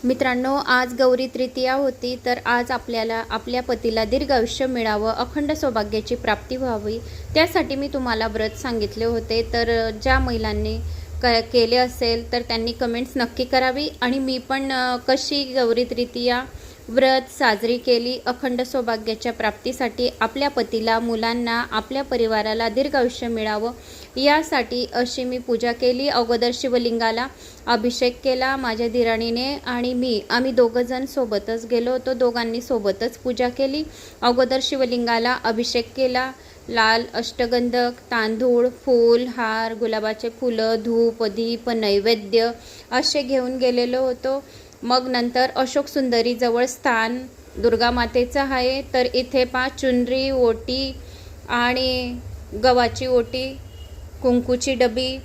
मित्रांनो, आज गौरी तृतीया होती, तर आज आपल्याला आपल्या पतीला दीर्घ आयुष्य मिळावं, अखंड सौभाग्याची प्राप्ती व्हावी, त्यासाठी मी तुम्हाला व्रत सांगितले होते. तर ज्या महिलांनी केले असेल तर त्यांनी कमेंट्स नक्की करावी. आणि मी पण कशी गौरी तृतीया व्रत साजरी केली अखंड सौभाग्याच्या प्राप्तीसाठी, आपल्या पतीला, मुलांना, आपल्या परिवाराला दीर्घ आयुष्य मिळावं यासाठी अशी मी पूजा केली. अगोदर शिवलिंगाला अभिषेक केला माझ्या दिराणीने आणि आम्ही दोघंजण सोबतच गेलो होतो. दोघांनी सोबतच पूजा केली. अगोदर शिवलिंगाला अभिषेक केला. लाल अष्टगंधक, तांदूळ, फूल, हार, गुलाबाचे फुलं, धूप, दीप, नैवेद्य असे घेऊन गेलेलो होतो. मग नंतर अशोक सुंदरी जवळ स्थान दुर्गा मातेचं आहे. तर इथे चुनरी, ओटी आणि गव्हाची ओटी, कुंकूची डबी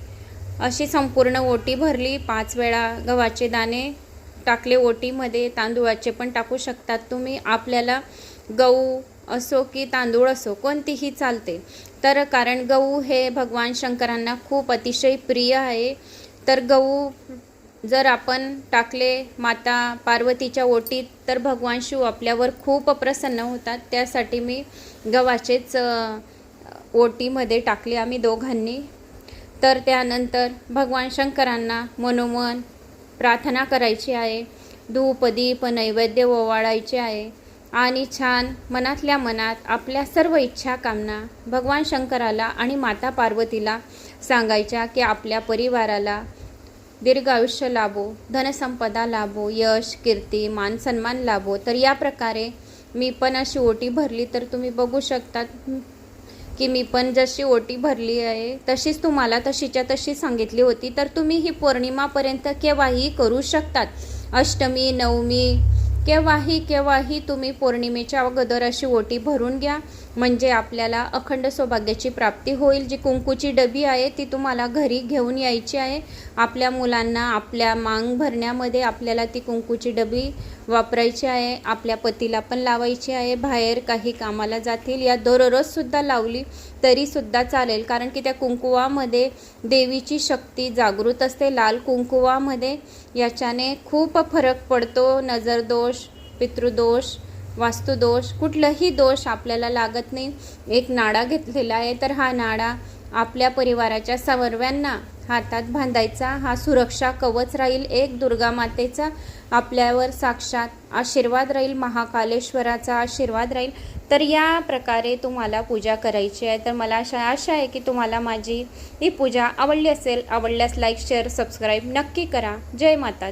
अशी संपूर्ण ओटी भरली. 5 वेळा गव्हाचे दाणे टाकले ओटीमध्ये. तांदूळाचे पण टाकू शकतात तुम्ही. आपल्याला गहू असो की तांदूळ असो कोणतीही चालते. तर कारण गहू हे भगवान शंकरांना खूप अतिशय प्रिय आहे. तर गहू जर आपण टाकले माता पार्वतीच्या ओटीत तर भगवान शिव आपल्यावर खूप प्रसन्न होतात. त्यासाठी मी गव्हाचेच ओटीमध्ये टाकले आम्ही दोघांनी. तर त्यानंतर भगवान शंकरांना मनोमन प्रार्थना करायची आहे. धूप, दीप, नैवेद्य ओवाळायचे आहे आणि छान मनातल्या मनात आपल्या सर्व इच्छा कामना भगवान शंकराला आणि माता पार्वतीला सांगायच्या की आपल्या परिवाराला दीर्घ आयुष्य लाभो, धनसंपदा लाभो, यश, कीर्ती, मान सन्मान लाभो. तर या प्रकारे मी पण अशी ओटी भरली. तर तुम्ही बघू शकतात की मी पण जशी ओटी भरली आहे तशीच तुम्हाला तशीच्या तशी सांगितली होती. तर तुम्ही ही पौर्णिमापर्यंत केव्हाही करू शकतात. अष्टमी, नवमी, केव्हाही तुम्ही पौर्णिमेच्या अगोदर अशी ओटी भरून घ्या, म्हणजे आपल्याला अखंड सौभाग्याची प्राप्ती होईल. जी कुंकूची डबी आहे ती तुम्हाला घरी घेऊन यायची आहे. आपल्या मुलांना आपल्या मांग भरण्यामध्ये आपल्याला ती कुंकूची डबी वापरायची आहे. आपल्या पतीला पण लावायची आहे. बाहेर काही कामाला जातील या दररोजसुद्धा लावली तरीसुद्धा चालेल, कारण की त्या कुंकुवामध्ये देवीची शक्ती जागृत असते. लाल कुंकुवामध्ये याच्याने खूप फरक पडतो. नजरदोष, पितृदोष, वास्तुदोष, कुठलाही दोष आपल्याला लागत नाही. एक नाडा घेतलेला आहे. तर हा नाडा आपल्या परिवाराच्या सर्वांना हातात बांधायचा. हा सुरक्षा कवच राहील. एक दुर्गा मातेचा आपल्यावर साक्षात आशीर्वाद राहील, महाकालेश्वराचा आशीर्वाद राहील. तर या प्रकारे तुम्हाला पूजा करायची आहे. तर मला आशा आहे की तुम्हाला माझी ही पूजा आवडली असेल. आवडल्यास लाईक, शेअर, सबस्क्राईब नक्की करा. जय माता.